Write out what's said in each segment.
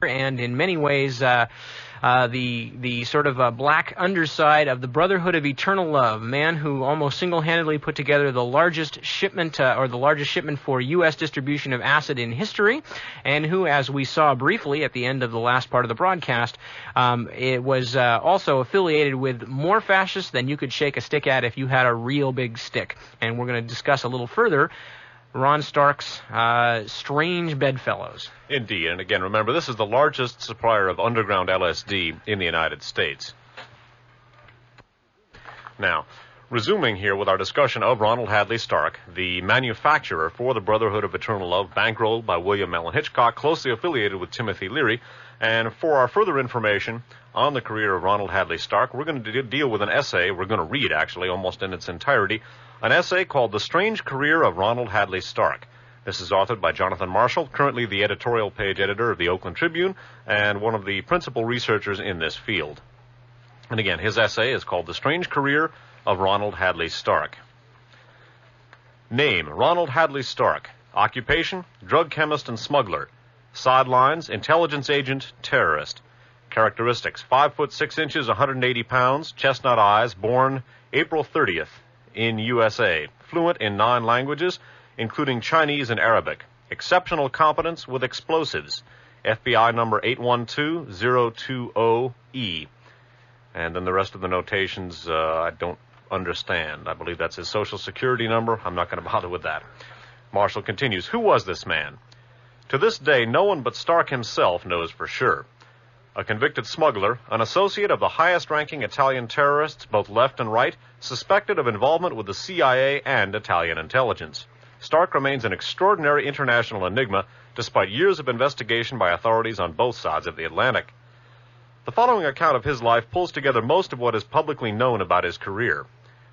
and in many ways the sort of black underside of the Brotherhood of Eternal Love, a man who almost single-handedly put together the largest shipment for U.S. distribution of acid in history, and who, as we saw briefly at the end of the last part of the broadcast, it was also affiliated with more fascists than you could shake a stick at if you had a real big stick. And we're going to discuss a little further Ron Stark's strange bedfellows. Indeed, and again, remember, this is the largest supplier of underground LSD in the United States. Now, resuming here with our discussion of Ronald Hadley Stark, the manufacturer for the Brotherhood of Eternal Love, bankrolled by William Allen Hitchcock, closely affiliated with Timothy Leary. And for our further information on the career of Ronald Hadley Stark, we're going to deal with an essay, we're going to read, actually, almost in its entirety, an essay called The Strange Career of Ronald Hadley Stark. This is authored by Jonathan Marshall, currently the editorial page editor of the Oakland Tribune and one of the principal researchers in this field. And again, his essay is called The Strange Career of Ronald Hadley Stark. Name, Ronald Hadley Stark. Occupation, drug chemist and smuggler. Sidelines, intelligence agent, terrorist. Characteristics, 5 foot 6 inches, 180 pounds, chestnut eyes, born April 30th in USA. Fluent in 9 languages, including Chinese and Arabic. Exceptional competence with explosives. FBI number 812020E. And then the rest of the notations I don't understand. I believe that's his social security number. I'm not going to bother with that. Marshall continues, who was this man? To this day, no one but Stark himself knows for sure. A convicted smuggler, an associate of the highest-ranking Italian terrorists, both left and right, suspected of involvement with the CIA and Italian intelligence. Stark remains an extraordinary international enigma, despite years of investigation by authorities on both sides of the Atlantic. The following account of his life pulls together most of what is publicly known about his career.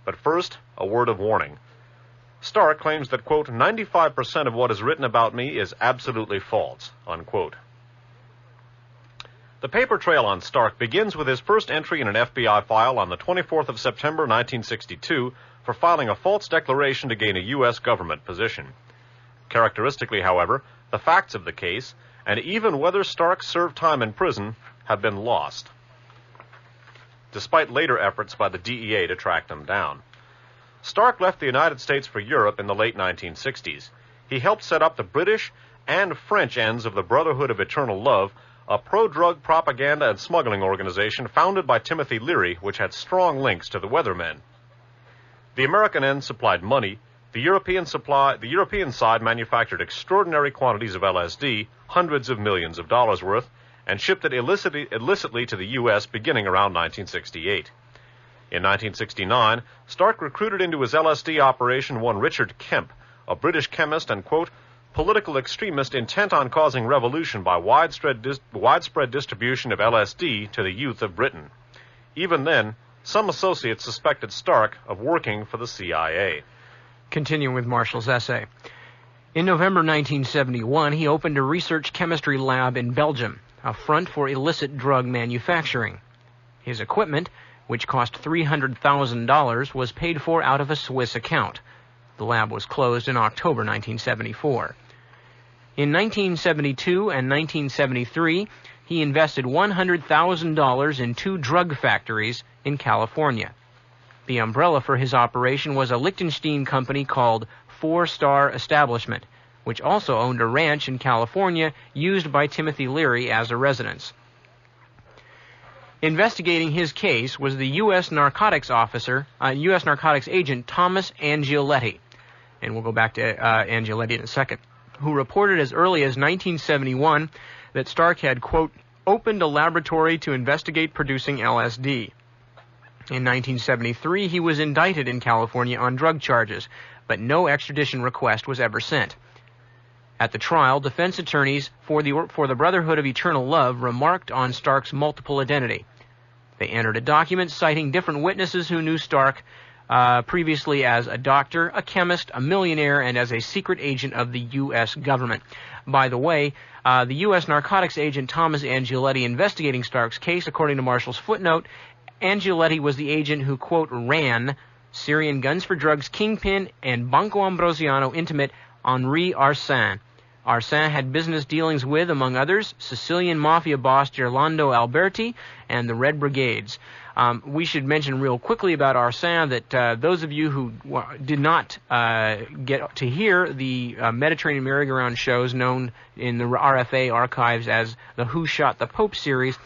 But first, a word of warning. Stark claims that, quote, 95% of what is written about me is absolutely false, unquote. The paper trail on Stark begins with his first entry in an FBI file on the 24th of September 1962 for filing a false declaration to gain a U.S. government position. Characteristically, however, the facts of the case, and even whether Stark served time in prison, have been lost, despite later efforts by the DEA to track them down. Stark left the United States for Europe in the late 1960s. He helped set up the British and French ends of the Brotherhood of Eternal Love, a pro-drug propaganda and smuggling organization founded by Timothy Leary, which had strong links to the Weathermen. The American end supplied money. The European side manufactured extraordinary quantities of LSD, hundreds of millions of dollars worth, and shipped it illicitly to the U.S. beginning around 1968. In 1969, Stark recruited into his LSD operation one Richard Kemp, a British chemist and, quote, political extremist intent on causing revolution by widespread distribution of LSD to the youth of Britain. Even then, some associates suspected Stark of working for the CIA. Continuing with Marshall's essay. In November 1971, he opened a research chemistry lab in Belgium, a front for illicit drug manufacturing. His equipment, which cost $300,000, was paid for out of a Swiss account. The lab was closed in October 1974. In 1972 and 1973, he invested $100,000 in 2 drug factories in California. The umbrella for his operation was a Liechtenstein company called 4 Star Establishment, which also owned a ranch in California used by Timothy Leary as a residence. Investigating his case was the U.S. narcotics agent Thomas Angioletti, and we'll go back to Angioletti in a second, who reported as early as 1971 that Stark had, quote, opened a laboratory to investigate producing LSD. In 1973, he was indicted in California on drug charges, but no extradition request was ever sent. At the trial, defense attorneys for the Brotherhood of Eternal Love remarked on Stark's multiple identity. They entered a document citing different witnesses who knew Stark previously as a doctor, a chemist, a millionaire, and as a secret agent of the U.S. government. By the way, the U.S. narcotics agent Thomas Angioletti investigating Stark's case, according to Marshall's footnote, Angioletti was the agent who, quote, ran Syrian Guns for Drugs kingpin and Banco Ambrosiano intimate Henri Arsène Arsène had business dealings with, among others, Sicilian mafia boss Gerlando Alberti and the Red Brigades. We should mention real quickly about Arsène that those of you who did not get to hear the Mediterranean Merry-Go-Round shows known in the RFA archives as the Who Shot the Pope series,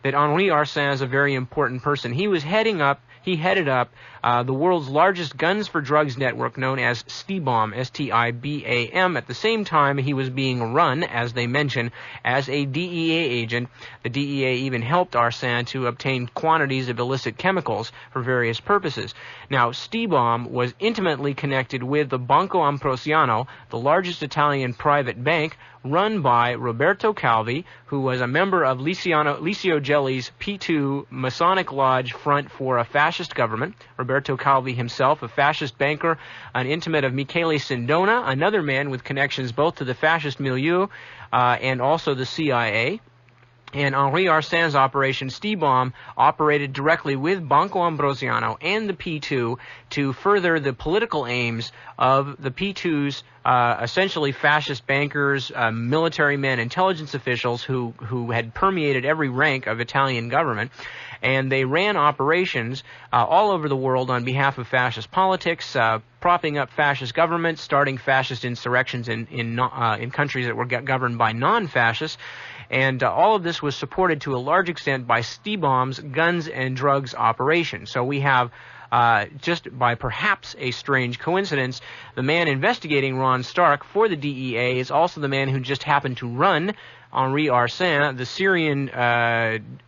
that Henri Arsène is a very important person. He headed up the world's largest guns for drugs network known as STIBAM, S-T-I-B-A-M. At the same time, he was being run, as they mention, as a DEA agent. The DEA even helped Arsène to obtain quantities of illicit chemicals for various purposes. Now, STIBAM was intimately connected with the Banco Ambrosiano, the largest Italian private bank, run by Roberto Calvi, who was a member of Licio Gelli's P2 Masonic Lodge Front for a Fascist Government. Roberto Calvi himself, a fascist banker, an intimate of Michele Sindona, another man with connections both to the fascist milieu and also the CIA. And Henri Arsène's operation STIBAM operated directly with Banco Ambrosiano and the P2 to further the political aims of the P2's essentially fascist bankers, military men, intelligence officials who had permeated every rank of Italian government. And they ran operations all over the world on behalf of fascist politics, propping up fascist governments, starting fascist insurrections in countries that were governed by non-fascists. And all of this was supported to a large extent by STIBAM's guns and drugs operation. So we have, just by perhaps a strange coincidence, the man investigating Ron Stark for the DEA is also the man who just happened to run Henri Arsène, the Syrian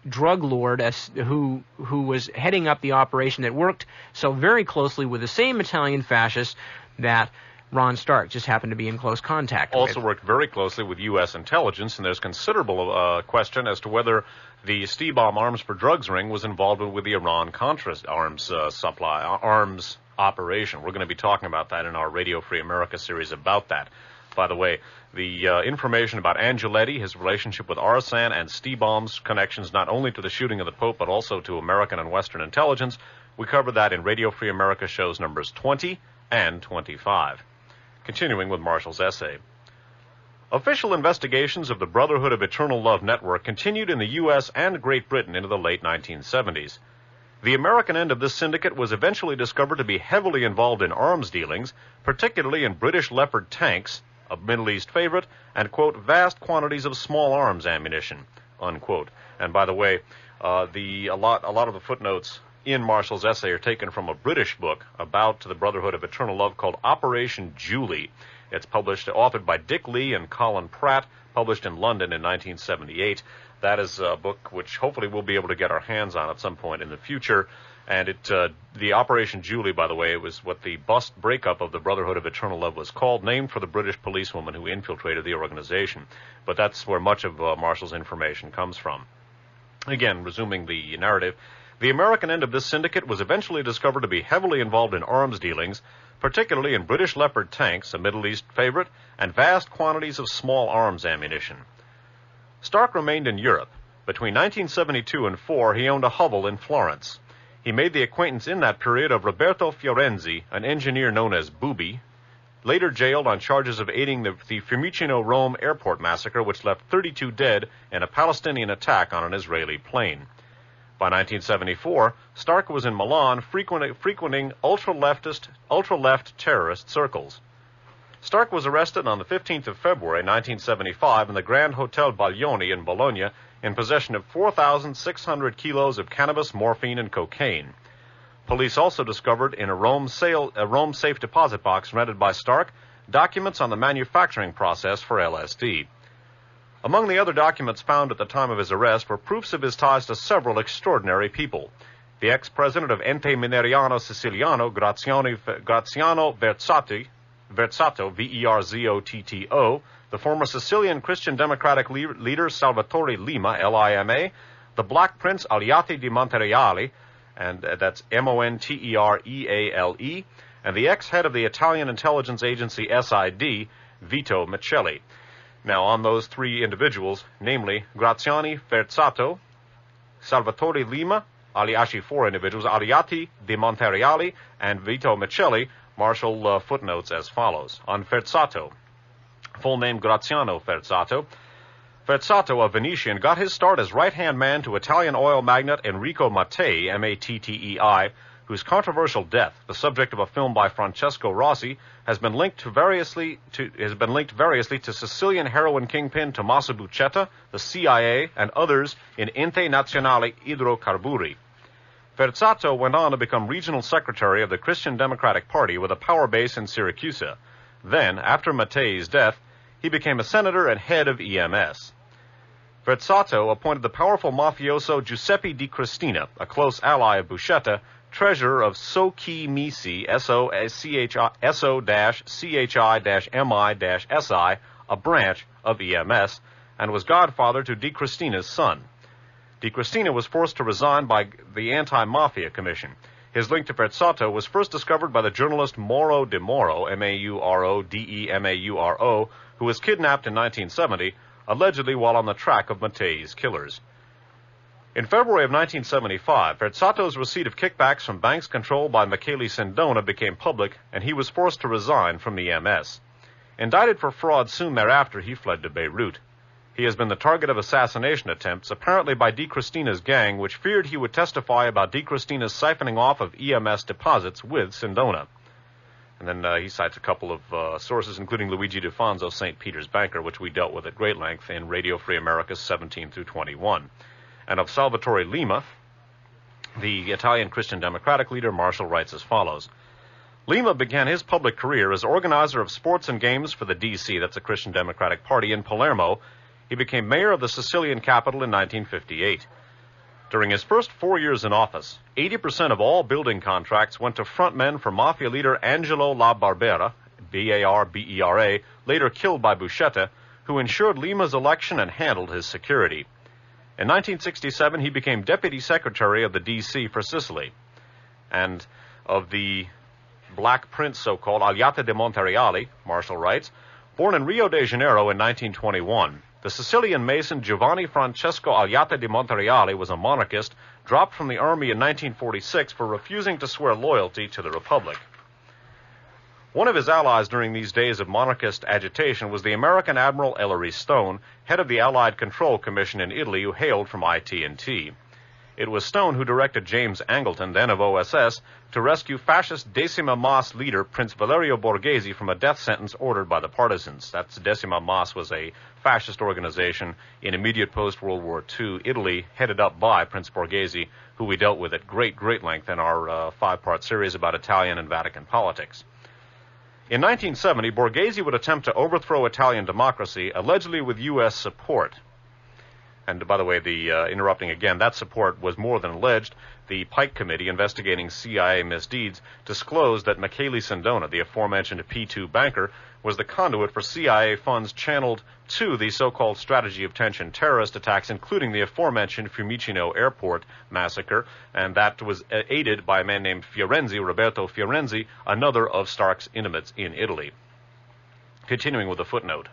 drug lord who was heading up the operation that worked so very closely with the same Italian fascists that Ron Stark just happened to be in close contact with. Also worked very closely with U.S. intelligence, and there's considerable question as to whether the STIBAM arms for drugs ring was involved with the Iran-Contra arms operation. We're going to be talking about that in our Radio Free America series about that. By the way, the information about Angioletti, his relationship with Arsène, and STIBAM's connections not only to the shooting of the Pope but also to American and Western intelligence, we cover that in Radio Free America shows numbers 20 and 25. Continuing with Marshall's essay. Official investigations of the Brotherhood of Eternal Love Network continued in the U.S. and Great Britain into the late 1970s. The American end of this syndicate was eventually discovered to be heavily involved in arms dealings, particularly in British Leopard tanks, a Middle East favorite, and, quote, vast quantities of small arms ammunition, unquote. And by the way, a lot of the footnotes in Marshall's essay are taken from a British book about the Brotherhood of Eternal Love called Operation Julie. It's authored by Dick Lee and Colin Pratt, published in London in 1978. That is a book which hopefully we'll be able to get our hands on at some point in the future. And the Operation Julie, by the way, it was what the bust breakup of the Brotherhood of Eternal Love was called, named for the British policewoman who infiltrated the organization. But that's where much of Marshall's information comes from. Again, resuming the narrative, the American end of this syndicate was eventually discovered to be heavily involved in arms dealings, particularly in British Leopard tanks, a Middle East favorite, and vast quantities of small arms ammunition. Stark remained in Europe. Between 1972 and 4, he owned a hovel in Florence. He made the acquaintance in that period of Roberto Fiorenzi, an engineer known as Booby, later jailed on charges of aiding the Fiumicino-Rome airport massacre, which left 32 dead in a Palestinian attack on an Israeli plane. By 1974, Stark was in Milan frequenting ultra-left terrorist circles. Stark was arrested on the 15th of February 1975 in the Grand Hotel Baglioni in Bologna in possession of 4,600 kilos of cannabis, morphine, and cocaine. Police also discovered in a Rome safe deposit box rented by Stark documents on the manufacturing process for LSD. Among the other documents found at the time of his arrest were proofs of his ties to several extraordinary people. The ex-president of Ente Mineriano Siciliano, Graziano Verzato, V-E-R-Z-O-T-T-O, the former Sicilian Christian Democratic leader Salvatore Lima, L-I-M-A, the Black Prince Aliati di Montereale, and that's M-O-N-T-E-R-E-A-L-E, and the ex-head of the Italian intelligence agency SID, Vito Michelli. Now, on those three individuals, namely Graziani Verzato, Salvatore Lima, actually four individuals, Aliati di Montereale, and Vito Michelli, Marshall footnotes as follows. On Verzato, full name Graziano Ferzato. Ferzato, a Venetian, got his start as right-hand man to Italian oil magnate Enrico Mattei, M-A-T-T-E-I, whose controversial death, the subject of a film by Francesco Rossi, has been linked variously to Sicilian heroin kingpin Tommaso Buscetta, the CIA, and others in Ente Nazionale Idrocarburi. Ferzato went on to become regional secretary of the Christian Democratic Party with a power base in Syracuse. Then, after Mattei's death, he became a senator and head of EMS. Ferzato appointed the powerful mafioso Giuseppe Di Cristina, a close ally of Buscetta, treasurer of SOCHI MISI, SO-CHI-MI-SI, a branch of EMS, and was godfather to Di Cristina's son. Di Cristina was forced to resign by the Anti-Mafia Commission. His link to Ferzato was first discovered by the journalist Mauro De Mauro, M-A-U-R-O-D-E-M-A-U-R-O, who was kidnapped in 1970, allegedly while on the track of Mattei's killers. In February of 1975, Ferzato's receipt of kickbacks from banks controlled by Michele Sindona became public, and he was forced to resign from the EMS. Indicted for fraud soon thereafter, he fled to Beirut. He has been the target of assassination attempts, apparently by Di Cristina's gang, which feared he would testify about Di Cristina's siphoning off of EMS deposits with Sindona. And then he cites a couple of sources, including Luigi D'Afonso, St. Peter's banker, which we dealt with at great length in Radio Free America's 17 through 21. And of Salvatore Lima, the Italian Christian Democratic leader, Marshall writes as follows. Lima began his public career as organizer of sports and games for the DC, that's the Christian Democratic Party, in Palermo. He became mayor of the Sicilian capital in 1958. During his first 4 years in office, 80% of all building contracts went to frontmen for mafia leader Angelo La Barbera, B-A-R-B-E-R-A, later killed by Buscetta, who ensured Lima's election and handled his security. In 1967, he became deputy secretary of the D.C. for Sicily. And of the Black Prince, so-called, Alliata de Montereali, Marshall writes, born in Rio de Janeiro in 1921, the Sicilian Mason Giovanni Francesco Alliata de Montereali was a monarchist, dropped from the army in 1946 for refusing to swear loyalty to the Republic. One of his allies during these days of monarchist agitation was the American Admiral Ellery Stone, head of the Allied Control Commission in Italy, who hailed from IT&T. It was Stone who directed James Angleton, then of OSS, to rescue fascist Decima Mas leader Prince Valerio Borghese from a death sentence ordered by the partisans. That's Decima Mas was a fascist organization in immediate post-World War II Italy, headed up by Prince Borghese, who we dealt with at great length in our five-part series about Italian and Vatican politics. In 1970, Borghese would attempt to overthrow Italian democracy, allegedly with U.S. support. And by the way, interrupting again, that support was more than alleged. The Pike Committee investigating CIA misdeeds disclosed that Michele Sindona, the aforementioned P2 banker, was the conduit for CIA funds channeled to the so-called strategy of tension terrorist attacks, including the aforementioned Fiumicino Airport massacre, and that was aided by a man named Roberto Fiorenzi, another of Stark's intimates in Italy. Continuing with a footnote.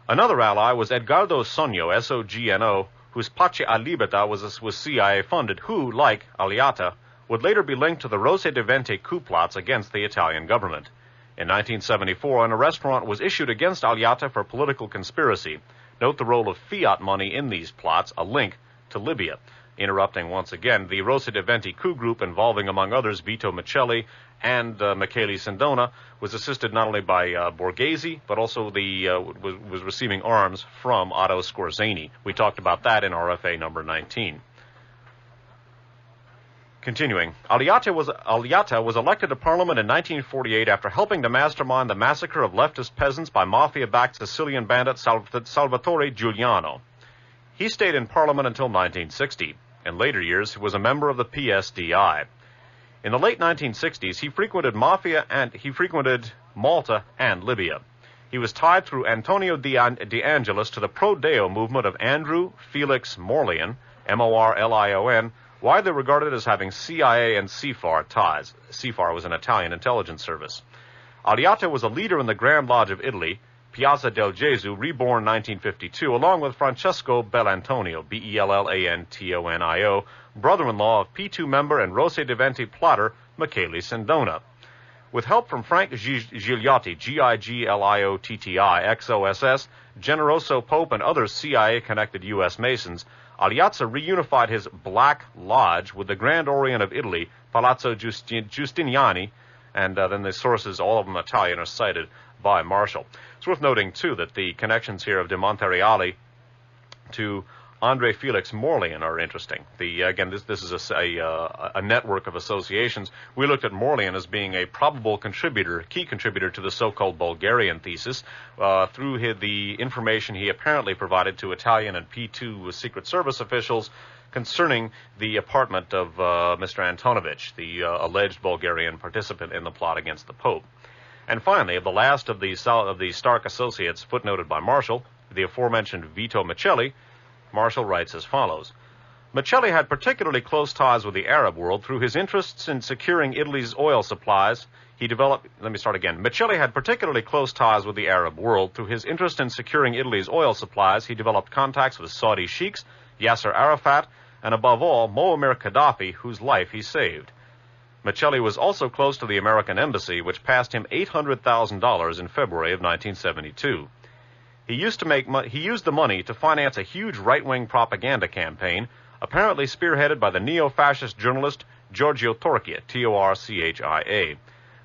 Another ally was Edgardo Sogno, S-O-G-N-O, whose Pace a Libertà was CIA-funded, who, like Alliata, would later be linked to the Rose de Venti coup plots against the Italian government. In 1974, an arrest warrant was issued against Alliata for political conspiracy. Note the role of fiat money in these plots, a link to Libya. Interrupting once again, the Rose de Venti coup group, involving, among others, Vito Miceli and Michele Sindona, was assisted not only by Borghese, but also was receiving arms from Otto Skorzeny. We talked about that in RFA number 19. Continuing, Alliata was elected to Parliament in 1948 after helping to mastermind the massacre of leftist peasants by mafia-backed Sicilian bandit Salvatore Giuliano. He stayed in Parliament until 1960. In later years, he was a member of the PSDI. In the late 1960s, he frequented Malta and Libya. He was tied through Antonio De Angelis to the Pro Deo movement of Andrew Felix Morlian, M-O-R-L-I-O-N, widely regarded as having CIA and CFAR ties. CFAR was an Italian intelligence service. Alliata was a leader in the Grand Lodge of Italy, Piazza del Gesù, reborn 1952, along with Francesco Bellantonio, B-E-L-L-A-N-T-O-N-I-O, brother-in-law of P2 member and Rose de Venti plotter Michele Sindona. With help from Frank Gigliotti, Gigliotti, XOSS, Generoso Pope, and other CIA-connected U.S. Masons, Aliazza reunified his Black Lodge with the Grand Orient of Italy, Palazzo Giustiniani, and then the sources, all of them Italian, are cited by Marshall. It's worth noting, too, that the connections here of de Montereali to Andre Felix Morlian are interesting. Again, this is a network of associations. We looked at Morlian as being a probable key contributor to the so-called Bulgarian thesis through the information he apparently provided to Italian and P2 Secret Service officials concerning the apartment of Mr. Antonovich, the alleged Bulgarian participant in the plot against the Pope. And finally, of the last of the Stark associates footnoted by Marshall, the aforementioned Vito Miceli, Marshall writes as follows. Miceli had particularly close ties with the Arab world through his interests in securing Italy's oil supplies. Miceli had particularly close ties with the Arab world. Through his interest in securing Italy's oil supplies, he developed contacts with Saudi sheiks, Yasser Arafat, and above all, Muammar Gaddafi, whose life he saved. Miceli was also close to the American embassy, which passed him $800,000 in February of 1972. He used the money to finance a huge right-wing propaganda campaign, apparently spearheaded by the neo-fascist journalist Giorgio Torchia, Torchia.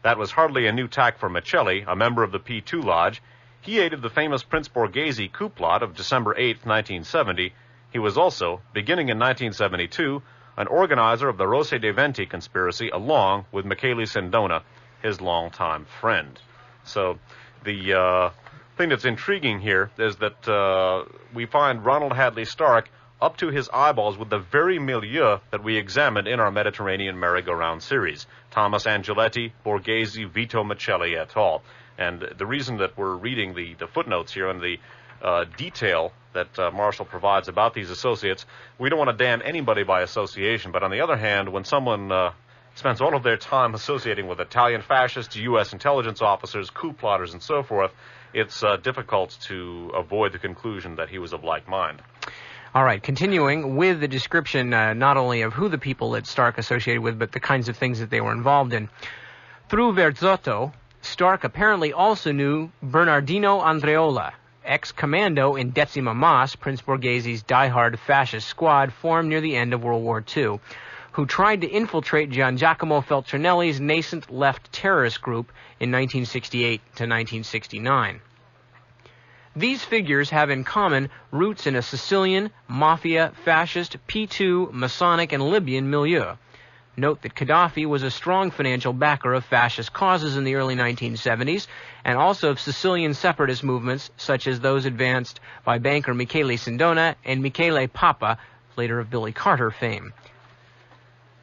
That was hardly a new tack for Miceli, a member of the P2 Lodge. He aided the famous Prince Borghese coup plot of December 8, 1970. He was also, beginning in 1972, an organizer of the Rose de Venti conspiracy, along with Michele Sindona, his longtime friend. So the thing that's intriguing here is that we find Ronald Hadley Stark up to his eyeballs with the very milieu that we examined in our Mediterranean merry-go-round series. Thomas Angeletti, Borghese, Vito Miceli et al. And the reason that we're reading the footnotes here and the detail that Marshall provides about these associates, we don't want to damn anybody by association, but on the other hand, when someone spends all of their time associating with Italian fascists, U.S. intelligence officers, coup plotters, and so forth, it's difficult to avoid the conclusion that he was of like mind. All right, continuing with the description not only of who the people that Stark associated with, but the kinds of things that they were involved in. Through Verzotto, Stark apparently also knew Bernardino Andreola, ex-commando in Decima Mas, Prince Borghese's die-hard fascist squad formed near the end of World War II, who tried to infiltrate Giangiacomo Feltrinelli's nascent left terrorist group in 1968 to 1969. These figures have in common roots in a Sicilian, mafia, fascist, P2, Masonic, and Libyan milieu. Note that Gaddafi was a strong financial backer of fascist causes in the early 1970s, and also of Sicilian separatist movements such as those advanced by banker Michele Sindona and Michele Papa, later of Billy Carter fame.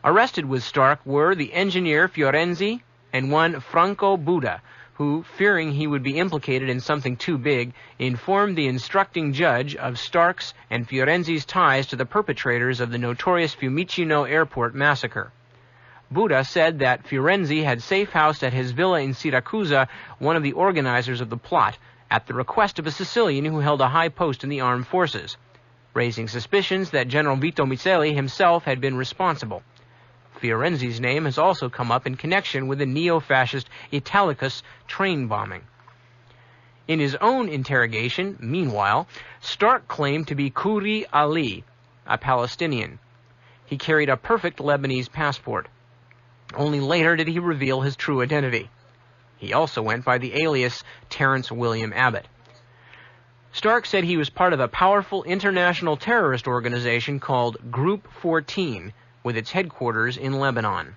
Arrested with Stark were the engineer Fiorenzi and one Franco Buda, who, fearing he would be implicated in something too big, informed the instructing judge of Stark's and Fiorenzi's ties to the perpetrators of the notorious Fiumicino Airport massacre. Buda said that Fiorenzi had safe-housed at his villa in Siracusa one of the organizers of the plot, at the request of a Sicilian who held a high post in the armed forces, raising suspicions that General Vito Miceli himself had been responsible. Fiorenzi's name has also come up in connection with the neo-fascist Italicus train bombing. In his own interrogation, meanwhile, Stark claimed to be Khoury Ali, a Palestinian. He carried a perfect Lebanese passport. Only later did he reveal his true identity. He also went by the alias Terrence William Abbott. Stark said he was part of a powerful international terrorist organization called Group 14, with its headquarters in Lebanon.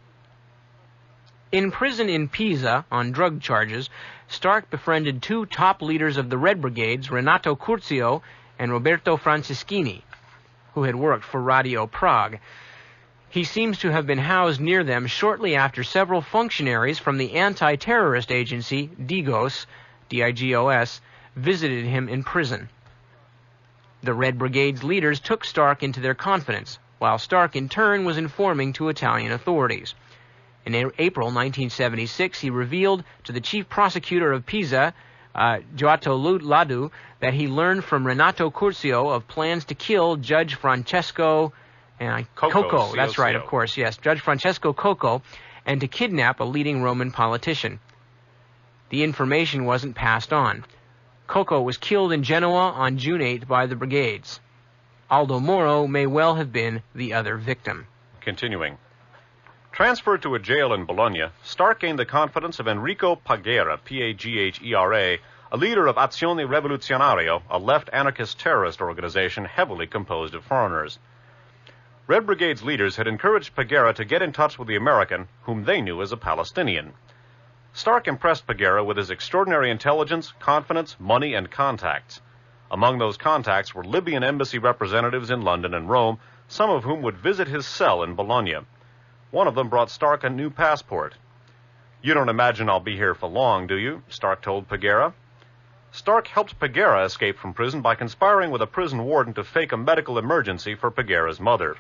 In prison in Pisa on drug charges, Stark befriended two top leaders of the Red Brigades, Renato Curzio and Roberto Franceschini, who had worked for Radio Prague. He seems to have been housed near them shortly after several functionaries from the anti-terrorist agency Digos, D-I-G-O-S, visited him in prison. The Red Brigade's leaders took Stark into their confidence, while Stark in turn was informing to Italian authorities. In April 1976, he revealed to the chief prosecutor of Pisa, Giotto Ladu, that he learned from Renato Curzio of plans to kill Judge Francesco Coco. That's right, of course, yes, Judge Francesco Coco, and to kidnap a leading Roman politician. The information wasn't passed on. Coco was killed in Genoa on June 8 by the brigades. Aldo Moro may well have been the other victim. Continuing. Transferred to a jail in Bologna, Stark gained the confidence of Enrico Paghera, Paghera, a leader of Azione Rivoluzionario, a left anarchist terrorist organization heavily composed of foreigners. Red Brigade's leaders had encouraged Paghera to get in touch with the American, whom they knew as a Palestinian. Stark impressed Paghera with his extraordinary intelligence, confidence, money, and contacts. Among those contacts were Libyan embassy representatives in London and Rome, some of whom would visit his cell in Bologna. One of them brought Stark a new passport. "You don't imagine I'll be here for long, do you?" Stark told Paghera. Stark helped Paghera escape from prison by conspiring with a prison warden to fake a medical emergency for Paghera's mother.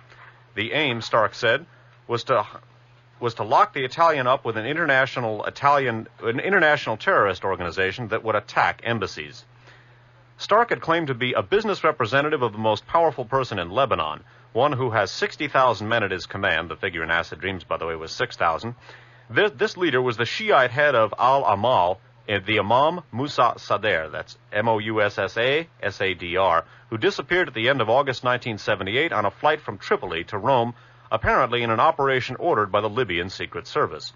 The aim, Stark said, was to lock the Italian up with an international terrorist organization that would attack embassies. Stark had claimed to be a business representative of the most powerful person in Lebanon, one who has 60,000 men at his command. The figure in Acid Dreams, by the way, was 6,000. This leader was the Shiite head of Al-Amal, the Imam Musa Sadr, that's Moussa-Sadr, who disappeared at the end of August 1978 on a flight from Tripoli to Rome, apparently in an operation ordered by the Libyan Secret Service.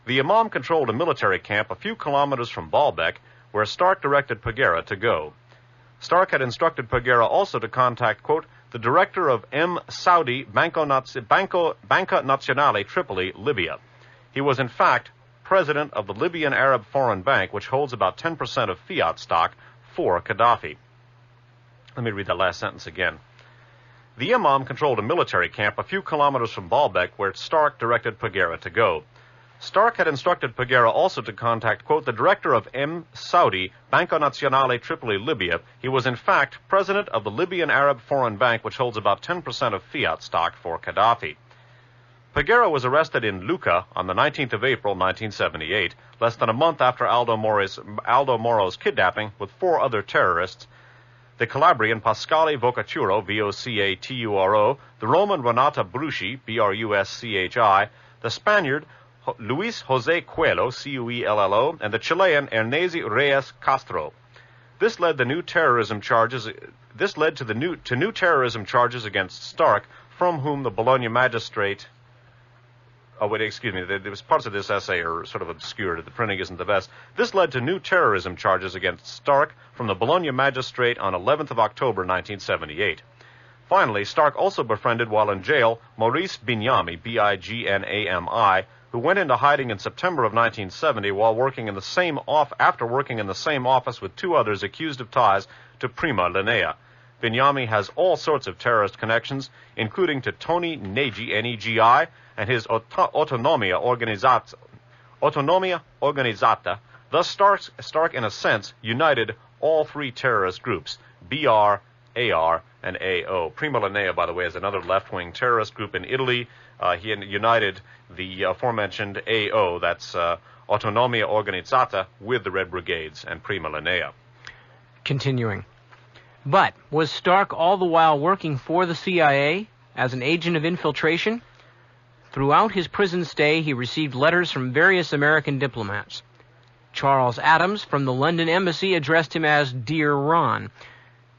The Imam controlled a military camp a few kilometers from Baalbek, where Stark directed Paghera to go. Stark had instructed Paghera also to contact, quote, the director of M. Saudi Banca Nazionale Tripoli, Libya. He was, in fact, president of the Libyan Arab Foreign Bank, which holds about 10% of fiat stock for Gaddafi. Let me read that last sentence again. The Imam controlled a military camp a few kilometers from Baalbek, where Stark directed Paghera to go. Stark had instructed Paghera also to contact, quote, the director of M. Saudi Banca Nazionale Tripoli, Libya. He was, in fact, president of the Libyan Arab Foreign Bank, which holds about 10% of fiat stock for Gaddafi. Paghera was arrested in Lucca on the 19th of April, 1978, less than a month after Aldo Moro's kidnapping with 4 other terrorists, the Calabrian Pasquale Vocaturo, Vocaturo, the Roman Renata Bruschi, Bruschi, the Spaniard Luis Jose Coelho, Cuello, and the Chilean Ernesi Reyes Castro. This led to new terrorism charges against Stark, from whom the Bologna magistrate. There was parts of this essay are sort of obscured. The printing isn't the best. This led to new terrorism charges against Stark from the Bologna magistrate on 11th of October, 1978. Finally, Stark also befriended while in jail Maurice Bignami, Bignami, who went into hiding in September of 1970 after working in the same office with 2 others accused of ties to Prima Linea. Bignami has all sorts of terrorist connections, including to Tony Negi, N-E-G-I, and his Autonomia Organizzata. Thus, Stark, in a sense, united all 3 terrorist groups, BR, AR, and AO. Prima Linea, by the way, is another left-wing terrorist group in Italy. He united the aforementioned AO, that's Autonomia Organizzata, with the Red Brigades and Prima Linea. Continuing. But was Stark all the while working for the CIA as an agent of infiltration? Throughout his prison stay, he received letters from various American diplomats. Charles Adams from the London Embassy addressed him as Dear Ron.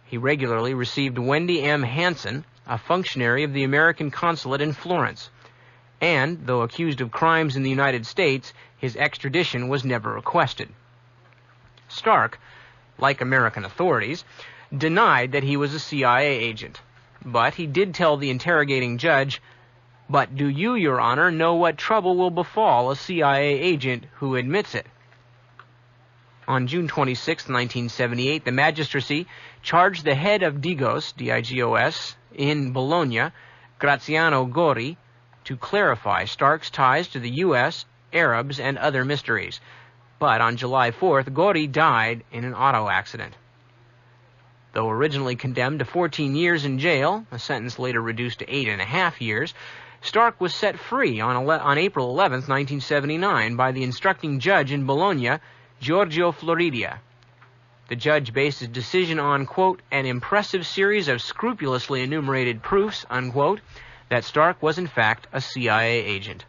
He regularly received Wendy M. Hansen, a functionary of the American consulate in Florence. And, though accused of crimes in the United States, his extradition was never requested. Stark, like American authorities, denied that he was a CIA agent. But he did tell the interrogating judge, "But do you, Your Honor, know what trouble will befall a CIA agent who admits it?" On June 26, 1978, the magistracy charged the head of Digos, D-I-G-O-S, in Bologna, Graziano Gori, to clarify Stark's ties to the U.S., Arabs, and other mysteries. But on July 4th, Gori died in an auto accident. Though originally condemned to 14 years in jail, a sentence later reduced to 8.5 years, Stark was set free on April 11, 1979, by the instructing judge in Bologna, Giorgio Floridia. The judge based his decision on, quote, an impressive series of scrupulously enumerated proofs, unquote, that Stark was in fact a CIA agent.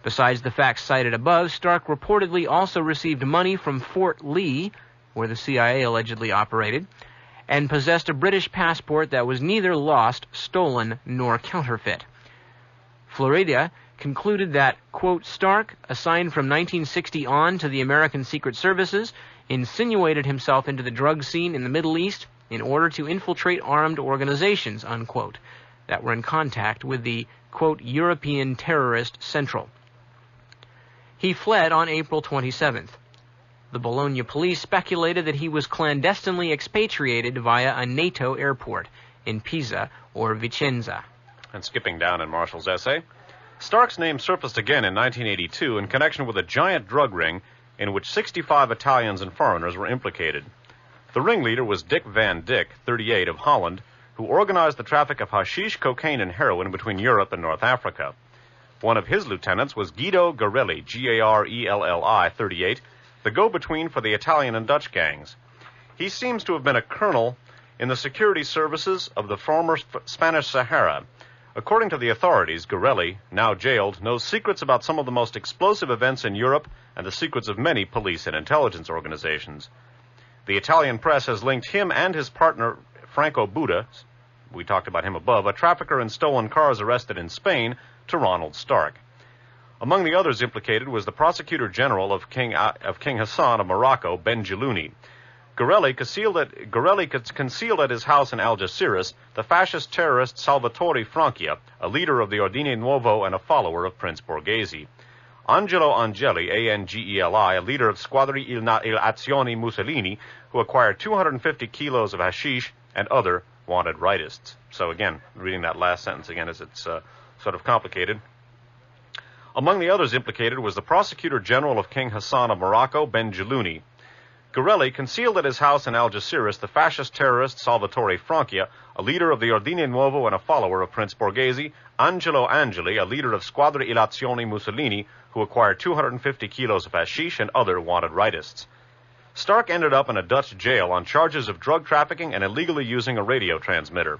Besides the facts cited above, Stark reportedly also received money from Fort Lee, where the CIA allegedly operated, and possessed a British passport that was neither lost, stolen, nor counterfeit. Florida concluded that, quote, Stark, assigned from 1960 on to the American Secret Services, insinuated himself into the drug scene in the Middle East in order to infiltrate armed organizations, unquote, that were in contact with the, quote, European Terrorist Central. He fled on April 27th. The Bologna police speculated that he was clandestinely expatriated via a NATO airport in Pisa or Vicenza. And skipping down in Marshall's essay, Stark's name surfaced again in 1982 in connection with a giant drug ring in which 65 Italians and foreigners were implicated. The ringleader was Dick Van Dyck, 38, of Holland, who organized the traffic of hashish, cocaine, and heroin between Europe and North Africa. One of his lieutenants was Guido Garelli, Garelli, 38, the go-between for the Italian and Dutch gangs. He seems to have been a colonel in the security services of the former Spanish Sahara. According to the authorities, Garelli, now jailed, knows secrets about some of the most explosive events in Europe and the secrets of many police and intelligence organizations. The Italian press has linked him and his partner, Franco Buda, we talked about him above, a trafficker in stolen cars arrested in Spain, to Ronald Stark. Among the others implicated was the Prosecutor General of King Hassan of Morocco, Ben Jalouni. Garelli concealed at his house in Algeciras the fascist terrorist Salvatore Francia, a leader of the Ordine Nuovo and a follower of Prince Borghese. Angelo Angeli, Angeli, a leader of Squadre il Azioni Mussolini, who acquired 250 kilos of hashish, and other wanted rightists. So again, reading that last sentence again as it's sort of complicated. Among the others implicated was the Prosecutor General of King Hassan of Morocco, Ben Jalouni. Garelli concealed at his house in Algeciras the fascist terrorist Salvatore Francia, a leader of the Ordine Nuovo and a follower of Prince Borghese, Angelo Angeli, a leader of Squadre il Azioni Mussolini, who acquired 250 kilos of hashish, and other wanted rightists. Stark ended up in a Dutch jail on charges of drug trafficking and illegally using a radio transmitter.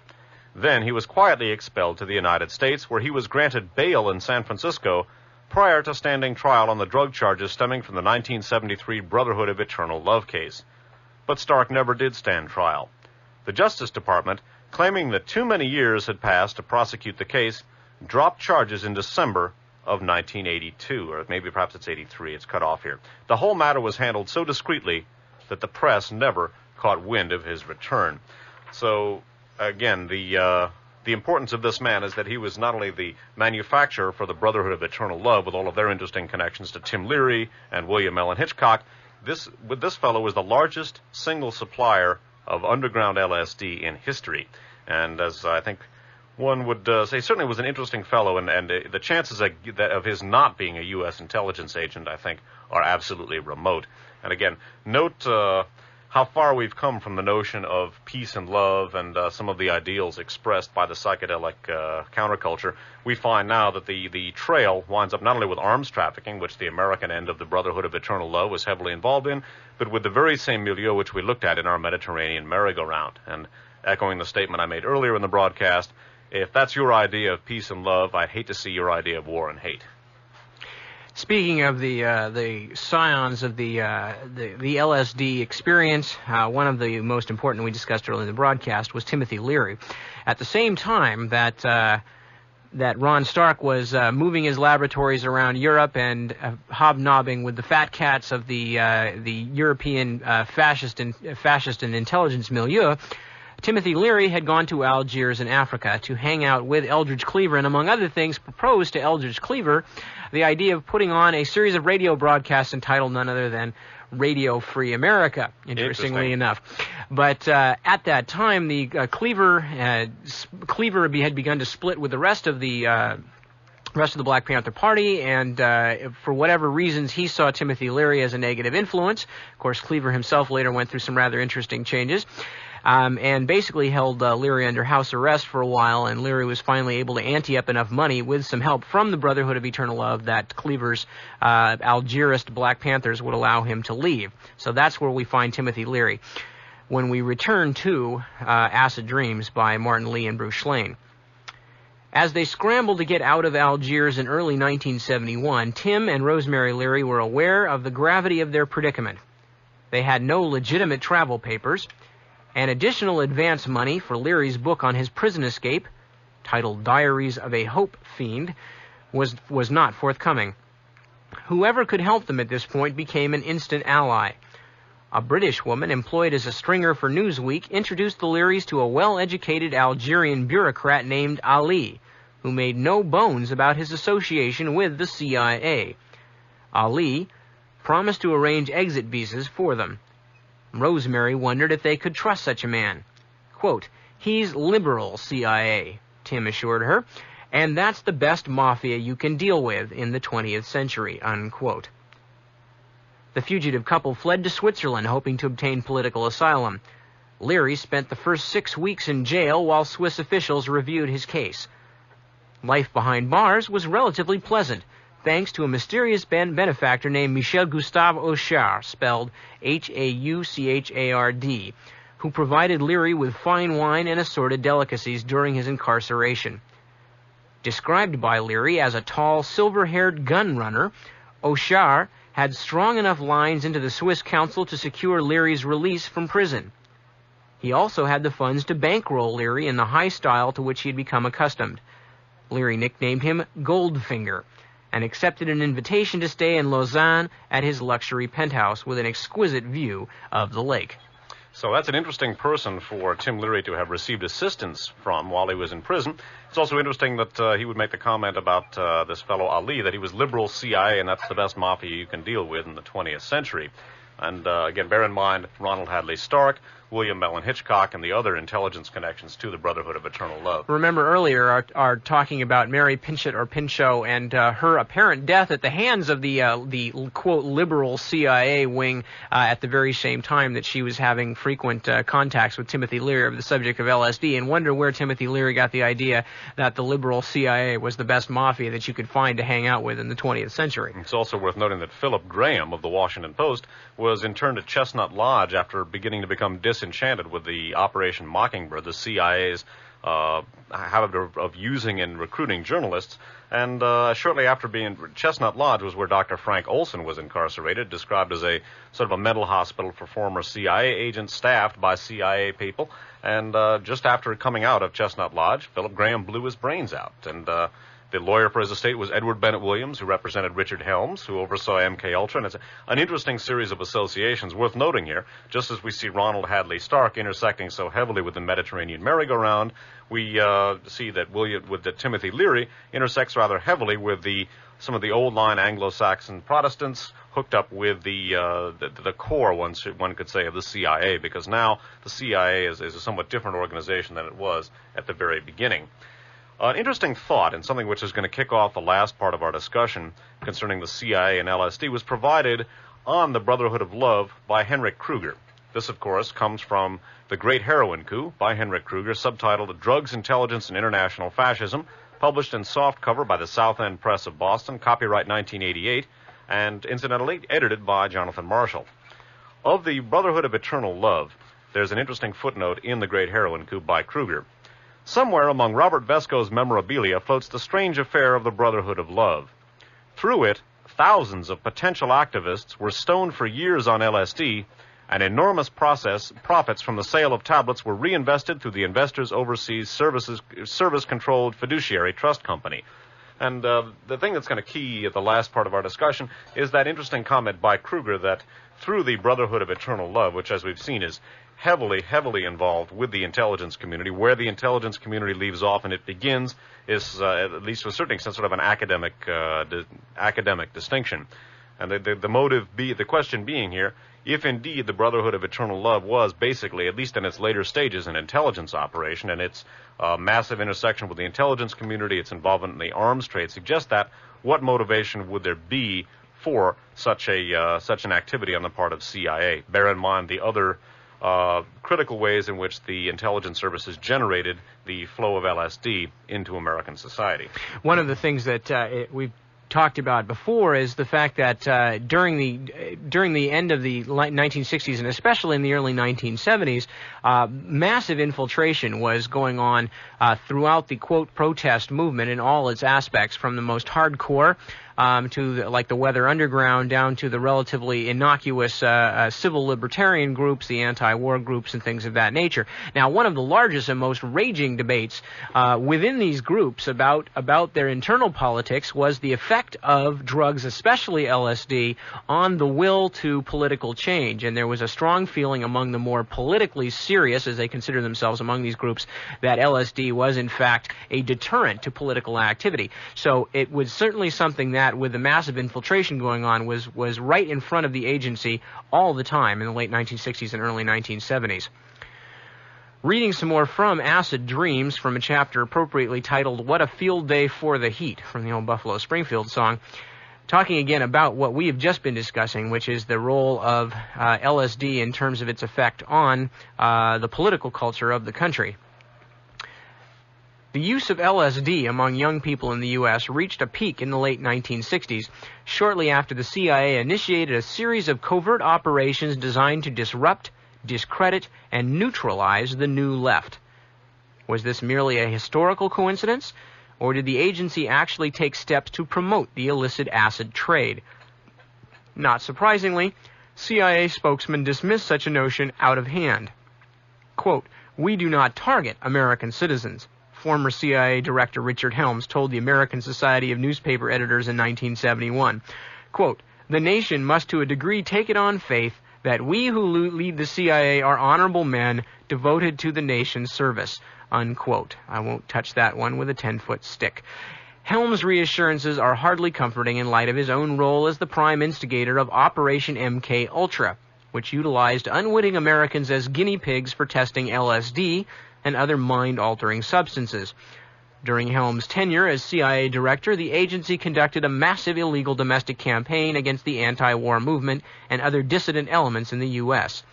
Then he was quietly expelled to the United States, where he was granted bail in San Francisco prior to standing trial on the drug charges stemming from the 1973 Brotherhood of Eternal Love case. But Stark never did stand trial. The Justice Department, claiming that too many years had passed to prosecute the case, dropped charges in December of 1982, or maybe perhaps it's 83, it's cut off here. The whole matter was handled so discreetly that the press never caught wind of his return. So, again, the importance of this man is that he was not only the manufacturer for the Brotherhood of Eternal Love, with all of their interesting connections to Tim Leary and William Allen Hitchcock. This fellow was the largest single supplier of underground LSD in history. And as I think one would say, certainly was an interesting fellow, and the chances of his not being a U.S. intelligence agent, I think, are absolutely remote. And again, note how far we've come from the notion of peace and love and some of the ideals expressed by the psychedelic counterculture. We find now that the trail winds up not only with arms trafficking, which the American end of the Brotherhood of Eternal Love was heavily involved in, but with the very same milieu which we looked at in our Mediterranean merry-go-round. And echoing the statement I made earlier in the broadcast, if that's your idea of peace and love, I'd hate to see your idea of war and hate. Speaking of the scions of the LSD experience, one of the most important we discussed earlier in the broadcast was Timothy Leary. At the same time that Ron Stark was moving his laboratories around Europe and hobnobbing with the fat cats of the European fascist and intelligence milieu, Timothy Leary had gone to Algiers in Africa to hang out with Eldridge Cleaver, and among other things proposed to Eldridge Cleaver the idea of putting on a series of radio broadcasts entitled none other than Radio Free America, interestingly enough. But at that time, the Cleaver had begun to split with the rest of the Black Panther Party, and for whatever reasons, he saw Timothy Leary as a negative influence. Of course, Cleaver himself later went through some rather interesting changes. And basically held Leary under house arrest for a while, and Leary was finally able to ante up enough money with some help from the Brotherhood of Eternal Love that Cleaver's Algierist Black Panthers would allow him to leave. So that's where we find Timothy Leary when we return to Acid Dreams by Martin Lee and Bruce Schlane. As they scrambled to get out of Algiers in early 1971, Tim and Rosemary Leary were aware of the gravity of their predicament. They had no legitimate travel papers, and additional advance money for Leary's book on his prison escape, titled Diaries of a Hope Fiend, was not forthcoming. Whoever could help them at this point became an instant ally. A British woman employed as a stringer for Newsweek introduced the Learys to a well-educated Algerian bureaucrat named Ali, who made no bones about his association with the CIA. Ali promised to arrange exit visas for them. Rosemary wondered if they could trust such a man. Quote, "He's liberal CIA," Tim assured her, "and that's the best mafia you can deal with in the 20th century," unquote. The fugitive couple fled to Switzerland, hoping to obtain political asylum. Leary spent the first 6 weeks in jail while Swiss officials reviewed his case. Life behind bars was relatively pleasant, thanks to a mysterious benefactor named Michel Gustave Auchard, spelled H-A-U-C-H-A-R-D, who provided Leary with fine wine and assorted delicacies during his incarceration. Described by Leary as a tall, silver-haired gun runner, Auchard had strong enough lines into the Swiss council to secure Leary's release from prison. He also had the funds to bankroll Leary in the high style to which he had become accustomed. Leary nicknamed him Goldfinger, and accepted an invitation to stay in Lausanne at his luxury penthouse with an exquisite view of the lake. So that's an interesting person for Tim Leary to have received assistance from while he was in prison. It's also interesting that he would make the comment about this fellow Ali, that he was liberal CIA, and that's the best mafia you can deal with in the 20th century. And again, bear in mind Ronald Hadley Stark, William Mellon Hitchcock, and the other intelligence connections to the Brotherhood of Eternal Love. Remember earlier our talking about Mary Pinchot or Pinchot and her apparent death at the hands of the quote liberal CIA wing at the very same time that she was having frequent contacts with Timothy Leary over the subject of LSD, and wonder where Timothy Leary got the idea that the liberal CIA was the best mafia that you could find to hang out with in the 20th century. It's also worth noting that Philip Graham of the Washington Post was interned at Chestnut Lodge after beginning to become disenchanted with the Operation Mockingbird, the CIA's habit of using and recruiting journalists. And shortly after being Chestnut Lodge was where Dr. Frank Olson was incarcerated, described as a sort of a mental hospital for former CIA agents staffed by CIA people. And just after coming out of Chestnut Lodge, Philip Graham blew his brains out. And the lawyer for his estate was Edward Bennett Williams, who represented Richard Helms, who oversaw MKUltra. And it's an interesting series of associations worth noting here. Just as we see Ronald Hadley Stark intersecting so heavily with the Mediterranean merry-go-round, we see that Timothy Leary intersects rather heavily with some of the old-line Anglo-Saxon Protestants hooked up with the core, one could say, of the CIA, because now the CIA is a somewhat different organization than it was at the very beginning. An interesting thought, and something which is going to kick off the last part of our discussion concerning the CIA and LSD, was provided on the Brotherhood of Love by Henrik Kruger. This, of course, comes from The Great Heroin Coup by Henrik Kruger, subtitled Drugs, Intelligence, and International Fascism, published in softcover by the South End Press of Boston, copyright 1988, and incidentally edited by Jonathan Marshall. Of the Brotherhood of Eternal Love, there's an interesting footnote in The Great Heroin Coup by Kruger. Somewhere among Robert Vesco's memorabilia floats the strange affair of the Brotherhood of Love. Through it, thousands of potential activists were stoned for years on LSD, and enormous profits from the sale of tablets were reinvested through the Investors Overseas Service-Controlled Fiduciary Trust Company. And the thing that's going to key at the last part of our discussion is that interesting comment by Kruger that through the Brotherhood of Eternal Love, which, as we've seen, is heavily involved with the intelligence community, where the intelligence community leaves off and it begins is, at least to a certain extent, sort of an academic distinction. And the question being here, if indeed the Brotherhood of Eternal Love was basically, at least in its later stages, an intelligence operation, and its massive intersection with the intelligence community, its involvement in the arms trade, suggests that, what motivation would there be for such an activity on the part of CIA? Bear in mind the other critical ways in which the intelligence services generated the flow of LSD into American society. One of the things that we've talked about before is the fact that during the end of the 1960s and especially in the early 1970s, massive infiltration was going on throughout the quote protest movement in all its aspects, from the most hardcore to the Weather Underground down to the relatively innocuous civil libertarian groups, the anti-war groups, and things of that nature. Now, one of the largest and most raging debates within these groups about their internal politics was the effect of drugs, especially LSD, on the will to political change. And there was a strong feeling among the more politically serious, as they consider themselves among these groups, that LSD was in fact a deterrent to political activity. So it was certainly something that, with the massive infiltration going on, was right in front of the agency all the time in the late 1960s and early 1970s. Reading some more from Acid Dreams, from a chapter appropriately titled "What a Field Day for the Heat," from the old Buffalo Springfield song, talking again about what we have just been discussing, which is the role of LSD in terms of its effect on the political culture of the country. The use of LSD among young people in the U.S. reached a peak in the late 1960s, shortly after the CIA initiated a series of covert operations designed to disrupt, discredit, and neutralize the New Left. Was this merely a historical coincidence, or did the agency actually take steps to promote the illicit acid trade? Not surprisingly, CIA spokesmen dismissed such a notion out of hand. Quote, "We do not target American citizens," former CIA Director Richard Helms told the American Society of Newspaper Editors in 1971. Quote, "The nation must to a degree take it on faith that we who lead the CIA are honorable men devoted to the nation's service." Unquote. I won't touch that one with a 10-foot stick. Helms' reassurances are hardly comforting in light of his own role as the prime instigator of Operation MK Ultra, which utilized unwitting Americans as guinea pigs for testing LSD and other mind-altering substances. During Helms' tenure as CIA director, the agency conducted a massive illegal domestic campaign against the anti-war movement and other dissident elements in the U.S.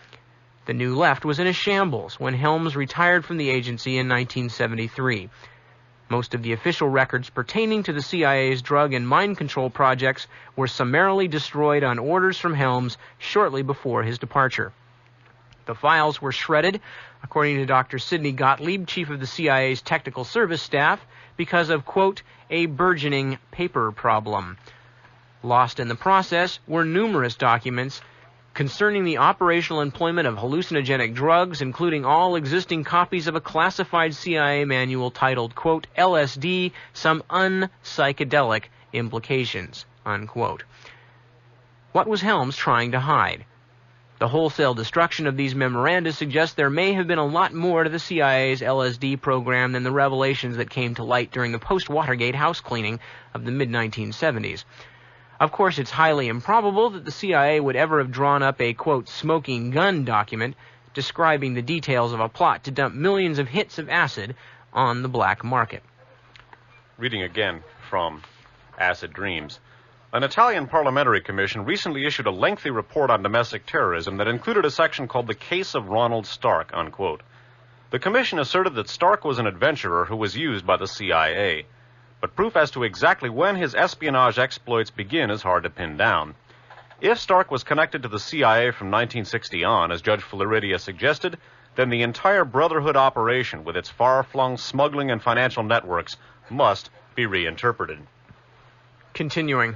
The New Left was in a shambles when Helms retired from the agency in 1973. Most of the official records pertaining to the CIA's drug and mind control projects were summarily destroyed on orders from Helms shortly before his departure. The files were shredded, according to Dr. Sidney Gottlieb, chief of the CIA's technical service staff, because of, quote, "a burgeoning paper problem." Lost in the process were numerous documents concerning the operational employment of hallucinogenic drugs, including all existing copies of a classified CIA manual titled, quote, "LSD, Some Unpsychedelic Implications," unquote. What was Helms trying to hide? The wholesale destruction of these memoranda suggests there may have been a lot more to the CIA's LSD program than the revelations that came to light during the post-Watergate house cleaning of the mid-1970s. Of course, it's highly improbable that the CIA would ever have drawn up a, quote, "smoking gun" document describing the details of a plot to dump millions of hits of acid on the black market. Reading again from Acid Dreams. An Italian parliamentary commission recently issued a lengthy report on domestic terrorism that included a section called The Case of Ronald Stark, unquote. The commission asserted that Stark was an adventurer who was used by the CIA, but proof as to exactly when his espionage exploits begin is hard to pin down. If Stark was connected to the CIA from 1960 on, as Judge Floridia suggested, then the entire Brotherhood operation, with its far-flung smuggling and financial networks, must be reinterpreted. Continuing.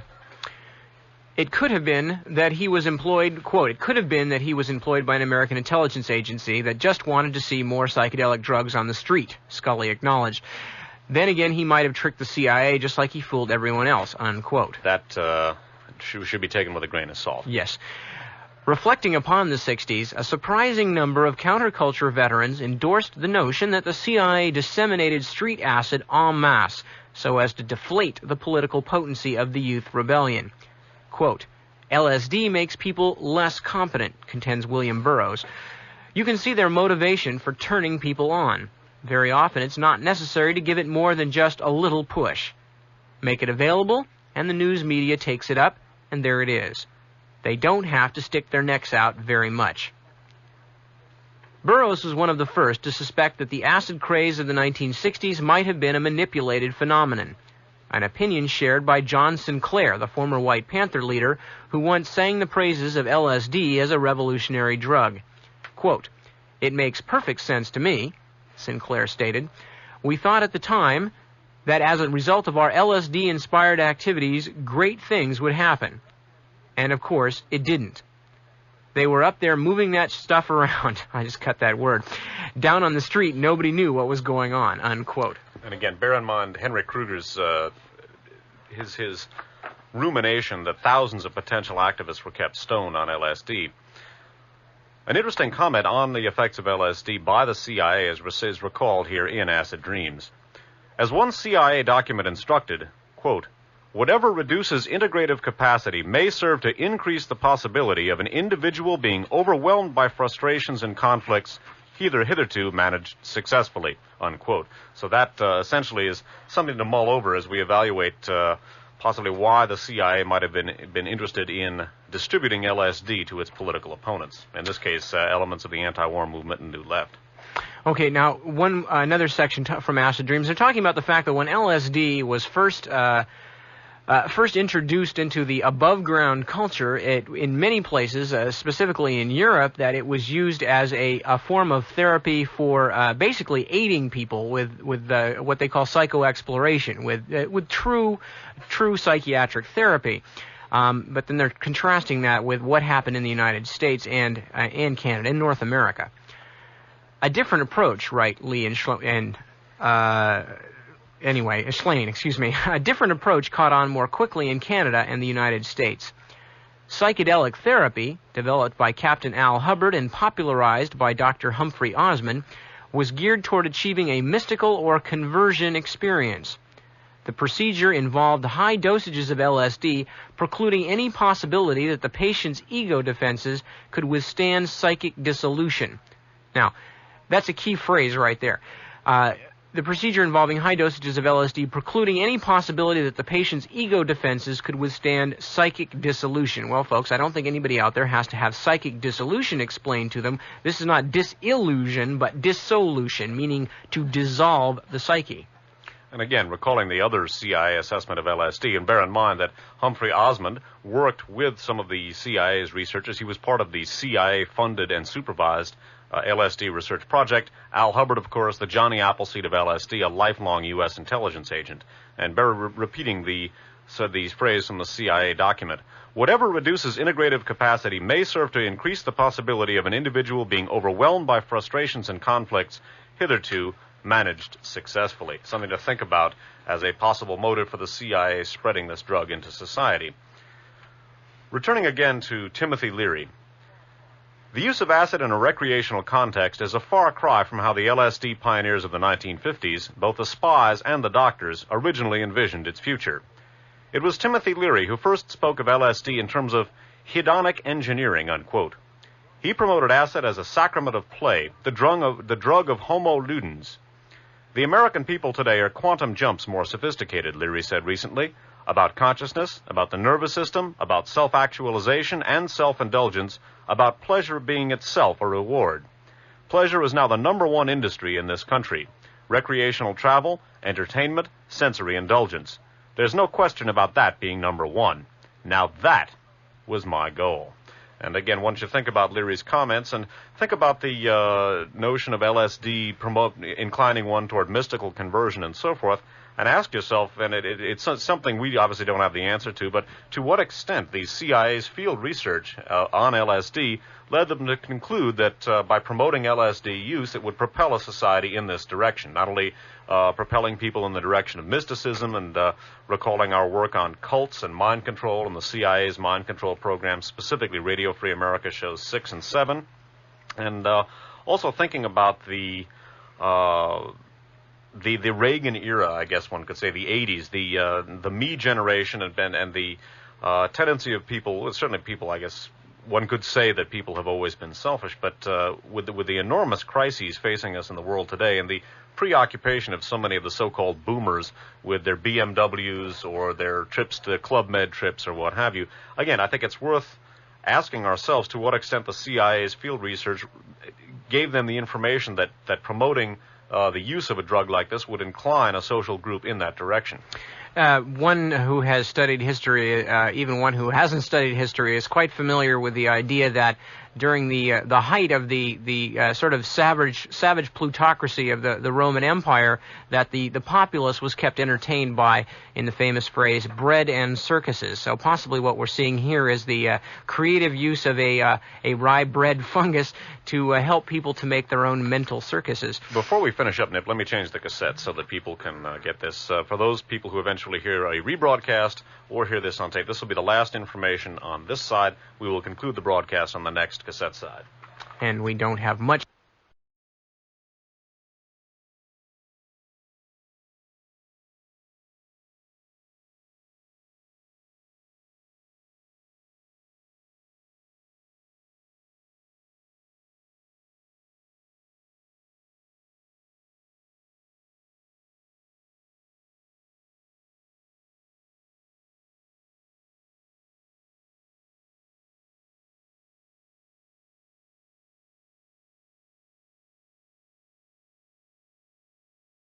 It could have been that he was employed, quote, "It could have been that he was employed by an American intelligence agency that just wanted to see more psychedelic drugs on the street," Scully acknowledged. Then again, he might have tricked the CIA just like he fooled everyone else, unquote. That should be taken with a grain of salt. Yes. Reflecting upon the 60s, a surprising number of counterculture veterans endorsed the notion that the CIA disseminated street acid en masse so as to deflate the political potency of the youth rebellion. Quote, "LSD makes people less competent," contends William Burroughs. "You can see their motivation for turning people on. Very often it's not necessary to give it more than just a little push. Make it available, and the news media takes it up, and there it is. They don't have to stick their necks out very much." Burroughs was one of the first to suspect that the acid craze of the 1960s might have been a manipulated phenomenon. an opinion shared by John Sinclair, the former White Panther leader, who once sang the praises of LSD as a revolutionary drug. Quote, "It makes perfect sense to me," Sinclair stated. "We thought at the time that as a result of our LSD-inspired activities, great things would happen. And of course, it didn't. They were up there moving that stuff around," I just cut that word, "down on the street, nobody knew what was going on," unquote. And again, bear in mind Henry Kruger's, his rumination that thousands of potential activists were kept stoned on LSD. An interesting comment on the effects of LSD by the CIA is recalled here in Acid Dreams. As one CIA document instructed, quote, "Whatever reduces integrative capacity may serve to increase the possibility of an individual being overwhelmed by frustrations and conflicts hitherto managed successfully," unquote. So that essentially is something to mull over as we evaluate possibly why the CIA might have been interested in distributing LSD to its political opponents. In this case, elements of the anti-war movement and New Left. Okay, now another section from Acid Dreams. They're talking about the fact that when LSD was first introduced into the above-ground culture, in many places, specifically in Europe, that it was used as a form of therapy for basically aiding people with what they call psychoexploration, with true psychiatric therapy. But then they're contrasting that with what happened in the United States and Canada, in North America. A different approach, right, Lee and Schlane, a different approach caught on more quickly in Canada and the United States. Psychedelic therapy, developed by Captain Al Hubbard and popularized by Dr. Humphrey Osmond, was geared toward achieving a mystical or conversion experience. The procedure involved high dosages of LSD, precluding any possibility that the patient's ego defenses could withstand psychic dissolution. Now, that's a key phrase right there. The procedure involving high dosages of LSD precluding any possibility that the patient's ego defenses could withstand psychic dissolution. Well, folks, I don't think anybody out there has to have psychic dissolution explained to them. This is not disillusion, but dissolution, meaning to dissolve the psyche. And again, recalling the other CIA assessment of LSD, and bear in mind that Humphrey Osmond worked with some of the CIA's researchers. He was part of the CIA-funded and supervised LSD research project. Al Hubbard, of course, the Johnny Appleseed of LSD, a lifelong U.S. intelligence agent. And bear repeating the phrase from the CIA document. "Whatever reduces integrative capacity may serve to increase the possibility of an individual being overwhelmed by frustrations and conflicts hitherto managed successfully." Something to think about as a possible motive for the CIA spreading this drug into society. Returning again to Timothy Leary. The use of acid in a recreational context is a far cry from how the LSD pioneers of the 1950s, both the spies and the doctors, originally envisioned its future. It was Timothy Leary who first spoke of LSD in terms of hedonic engineering, unquote. He promoted acid as a sacrament of play, the drug of homo ludens. "The American people today are quantum jumps more sophisticated," Leary said recently, "about consciousness, about the nervous system, about self-actualization and self-indulgence, about pleasure being itself a reward. Pleasure is now the #1 industry in this country. Recreational travel, entertainment, sensory indulgence. There's no question about that being #1. Now that was my goal." And again, once you think about Leary's comments and think about the notion of LSD inclining one toward mystical conversion and so forth, and ask yourself, and it's something we obviously don't have the answer to, but to what extent the CIA's field research on LSD led them to conclude that by promoting LSD use, it would propel a society in this direction, not only propelling people in the direction of mysticism and recalling our work on cults and mind control and the CIA's mind control program, specifically Radio Free America shows 6 and 7, and also thinking about the Reagan era, I guess one could say, the 80s, the me generation and the tendency of people, certainly people, I guess one could say that people have always been selfish, but with the enormous crises facing us in the world today and the preoccupation of so many of the so-called boomers with their BMWs or their trips to Club Med trips or what have you, again, I think it's worth asking ourselves to what extent the CIA's field research gave them the information that promoting the use of a drug like this would incline a social group in that direction. One who has studied history, even one who hasn't studied history, is quite familiar with the idea that during the height of the sort of savage plutocracy of the Roman Empire, that the populace was kept entertained by, in the famous phrase, bread and circuses. So possibly what we're seeing here is the creative use of a rye bread fungus to help people to make their own mental circuses. Before we finish up, Nip, let me change the cassette so that people can get this. For those people who eventually hear a rebroadcast or hear this on tape, this will be the last information on this side. We will conclude the broadcast on the next cassette side. And we don't have much